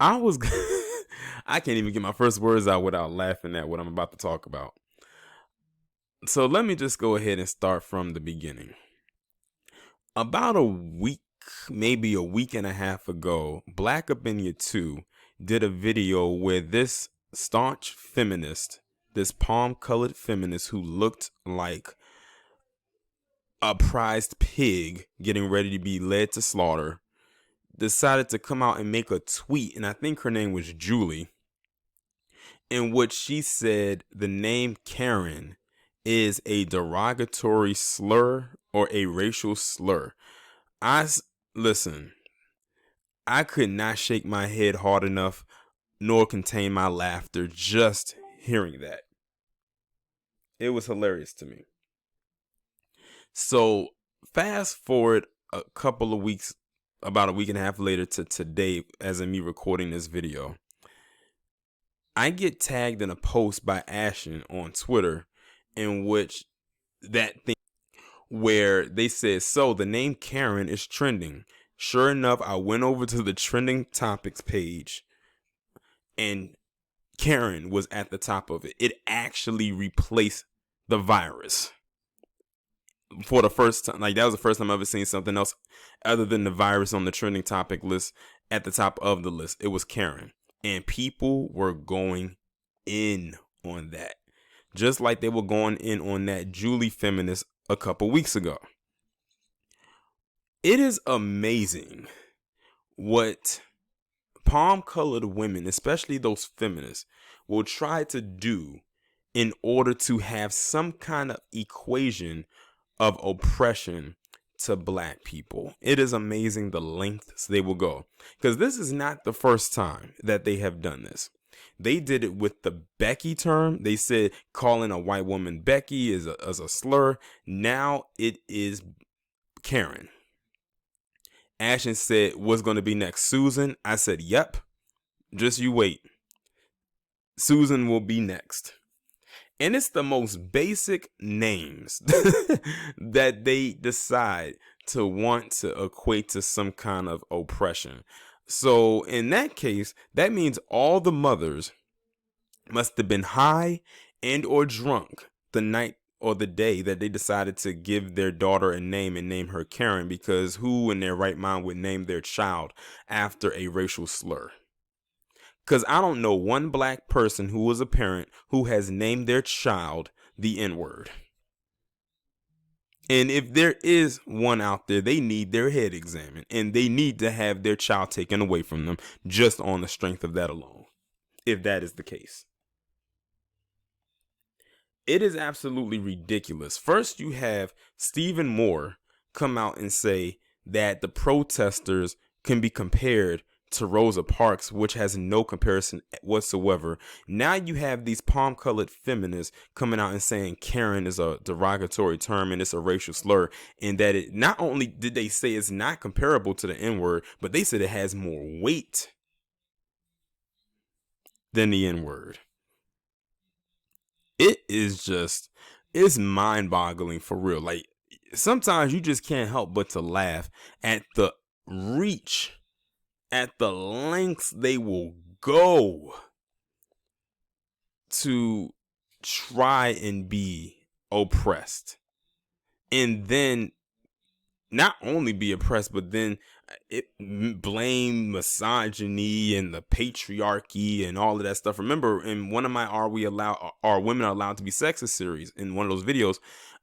I was, I can't even get my first words out without laughing at what I'm about to talk about. So let me just go ahead and start from the beginning. About a week, maybe a week and a half ago, Black Opinion 2 did a video where this staunch feminist, this palm-colored feminist who looked like a prized pig getting ready to be led to slaughter, decided to come out and make a tweet, and I think her name was Julie, in which she said the name Karen is a derogatory slur or a racial slur. Listen, I could not shake my head hard enough nor contain my laughter just hearing that. It was hilarious to me. So fast forward a couple of weeks, about a week and a half later to today, as in me recording this video, I get tagged in a post by Ashton on Twitter in which that thing where they said, so the name Karen is trending. Sure enough, I went over to the trending topics page and Karen was at the top of it. It actually replaced the virus for the first time. Like, that was the first time I've ever seen something else other than the virus on the trending topic list at the top of the list. It was Karen. And people were going in on that. Just like they were going in on that Julie feminist a couple weeks ago. It is amazing what palm-colored women, especially those feminists, will try to do in order to have some kind of equation of oppression to Black people. It is amazing the lengths they will go, because this is not the first time that they have done this. They did it with the Becky term. They said calling a white woman Becky is a slur. Now it is Karen. Ashton said, what's going to be next? Susan? I said, yep. Just you wait. Susan will be next. And it's the most basic names that they decide to want to equate to some kind of oppression. So in that case, that means all the mothers must have been high and or drunk the night or the day that they decided to give their daughter a name and name her Karen, because who in their right mind would name their child after a racial slur? Because I don't know one Black person who was a parent who has named their child the N-word. And if there is one out there, they need their head examined and they need to have their child taken away from them just on the strength of that alone, if that is the case. It is absolutely ridiculous. First, you have Stephen Moore come out and say that the protesters can be compared to Rosa Parks, which has no comparison whatsoever. Now you have these palm-colored feminists coming out and saying Karen is a derogatory term and it's a racial slur, and that it not only did they say it's not comparable to the N-word, but they said it has more weight than the N-word. It is just, it's mind-boggling for real. Like, sometimes you just can't help but to laugh at the reach, at the lengths they will go to try and be oppressed. And then not only be oppressed, but then blame misogyny and the patriarchy and all of that stuff. Remember, in one of my Are Women Allowed to Be Sexist series, in one of those videos,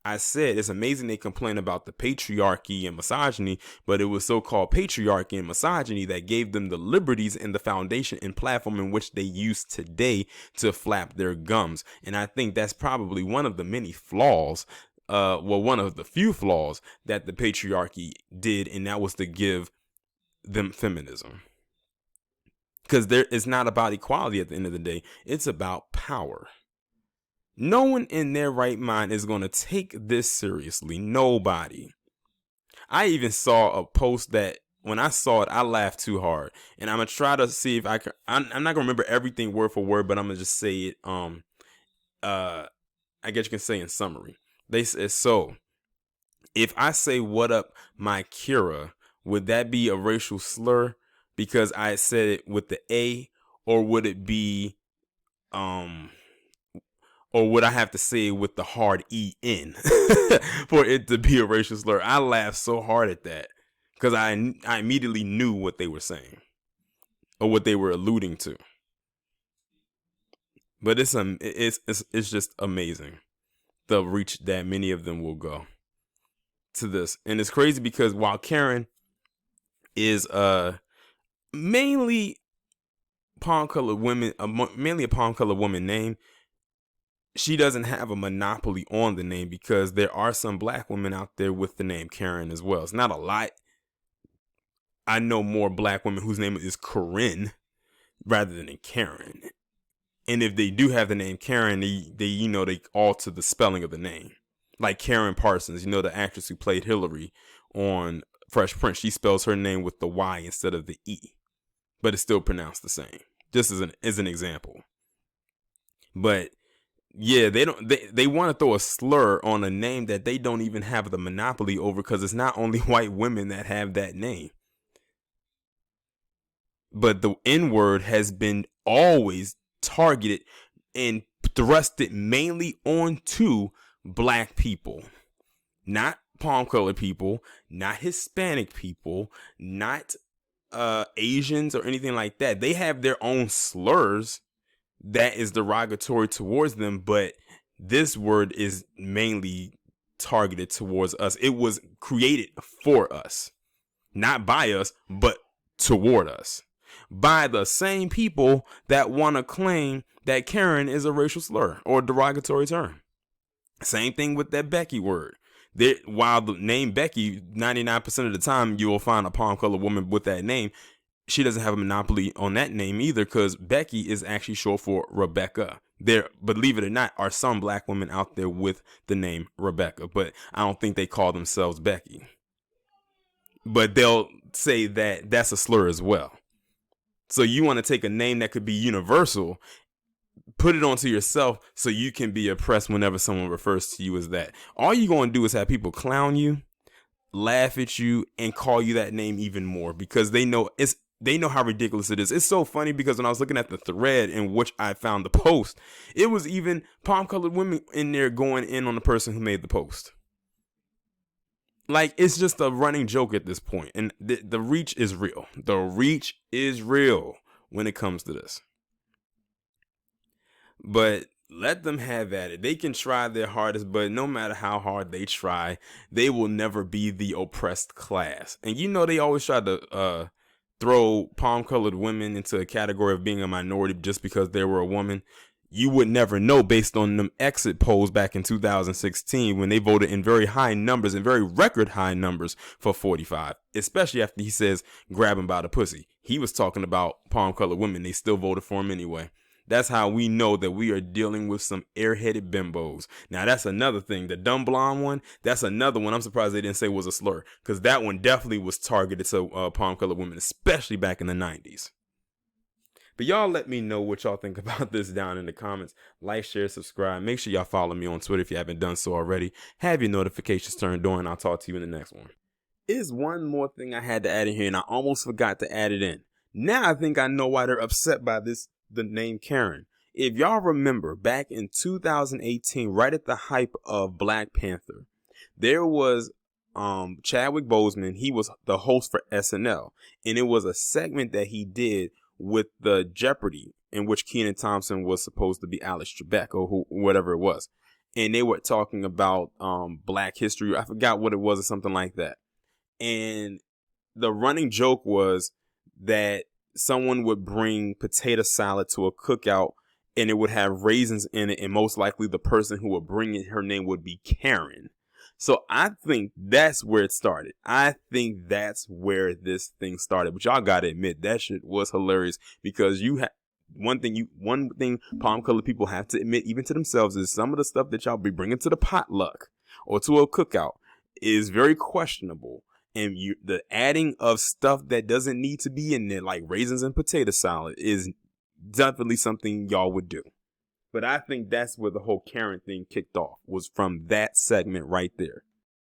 I said it's amazing they complain about the patriarchy and misogyny, but it was so-called patriarchy and misogyny that gave them the liberties and the foundation and platform in which they use today to flap their gums. And I think that's probably one of the many flaws, one of the few flaws that the patriarchy did, and that was to give them feminism. Because it's not about equality at the end of the day. It's about power. No one in their right mind is going to take this seriously. Nobody. I even saw a post that when I saw it, I laughed too hard. And I'm going to try to see if I can. I'm not going to remember everything word for word, but I'm going to just say it. I guess you can say in summary. They said, so if I say, what up, my Kira, would that be a racial slur? because I said it with the A, or would it be, or would I have to say it with the hard EN for it to be a racial slur? I laughed so hard at that because I immediately knew what they were saying or what they were alluding to. But it's just amazing the reach that many of them will go to this. And it's crazy because while Karen is mainly mainly a palm colored woman name, she doesn't have a monopoly on the name because there are some black women out there with the name Karen as well. It's not a lot. I know more black women whose name is Corinne rather than Karen. And if they do have the name Karen, they alter the spelling of the name. Like Karen Parsons, the actress who played Hillary on Fresh Prince, she spells her name with the Y instead of the E, but it's still pronounced the same. Just as an example. But yeah, they want to throw a slur on a name that they don't even have the monopoly over, because it's not only white women that have that name. But the N-word has been always targeted and thrusted mainly onto black people, not palm colored people, not Hispanic people, not Asians or anything like that. They have their own slurs that is derogatory towards them, but this word is mainly targeted towards us. It was created for us, not by us, but toward us, by the same people that want to claim that Karen is a racial slur or a derogatory term. Same thing with that Becky word. While the name Becky, 99% of the time you will find a palm colored woman with that name, she doesn't have a monopoly on that name either, because Becky is actually short for Rebecca. There, believe it or not, are some black women out there with the name Rebecca, but I don't think they call themselves Becky. But they'll say that that's a slur as well. So you want to take a name that could be universal, put it onto yourself so you can be oppressed whenever someone refers to you as that. All you're going to do is have people clown you, laugh at you, and call you that name even more, because they know how ridiculous it is. It's so funny because when I was looking at the thread in which I found the post, it was even palm colored women in there going in on the person who made the post. Like, it's just a running joke at this point. And the reach is real. The reach is real when it comes to this. But let them have at it. They can try their hardest, but no matter how hard they try, they will never be the oppressed class. And they always try to throw palm colored women into a category of being a minority just because they were a woman. You would never know based on them exit polls back in 2016 when they voted in very high numbers and very record high numbers for 45, especially after he says grab him by the pussy. He was talking about palm colored women. They still voted for him anyway. That's how we know that we are dealing with some airheaded bimbos. Now, that's another thing. The dumb blonde one, that's another one I'm surprised they didn't say was a slur, because that one definitely was targeted to palm colored women, especially back in the 90s. But y'all let me know what y'all think about this down in the comments. Like, share, subscribe. Make sure y'all follow me on Twitter if you haven't done so already. Have your notifications turned on. I'll talk to you in the next one. Is one more thing I had to add in here, and I almost forgot to add it in. Now I think I know why they're upset by the name Karen. If y'all remember, back in 2018, right at the hype of Black Panther, there was Chadwick Boseman. He was the host for SNL, and it was a segment that he did with the Jeopardy, in which Kenan Thompson was supposed to be Alex Trebek or whatever it was. And they were talking about Black history. I forgot what it was or something like that. And the running joke was that someone would bring potato salad to a cookout and it would have raisins in it. And most likely the person who would bring it, her name would be Karen. So I think that's where it started. I think that's where this thing started. But y'all gotta admit that shit was hilarious, because one thing palm colored people have to admit even to themselves is some of the stuff that y'all be bringing to the potluck or to a cookout is very questionable. And the adding of stuff that doesn't need to be in there, like raisins and potato salad, is definitely something y'all would do. But I think that's where the whole Karen thing kicked off, was from that segment right there.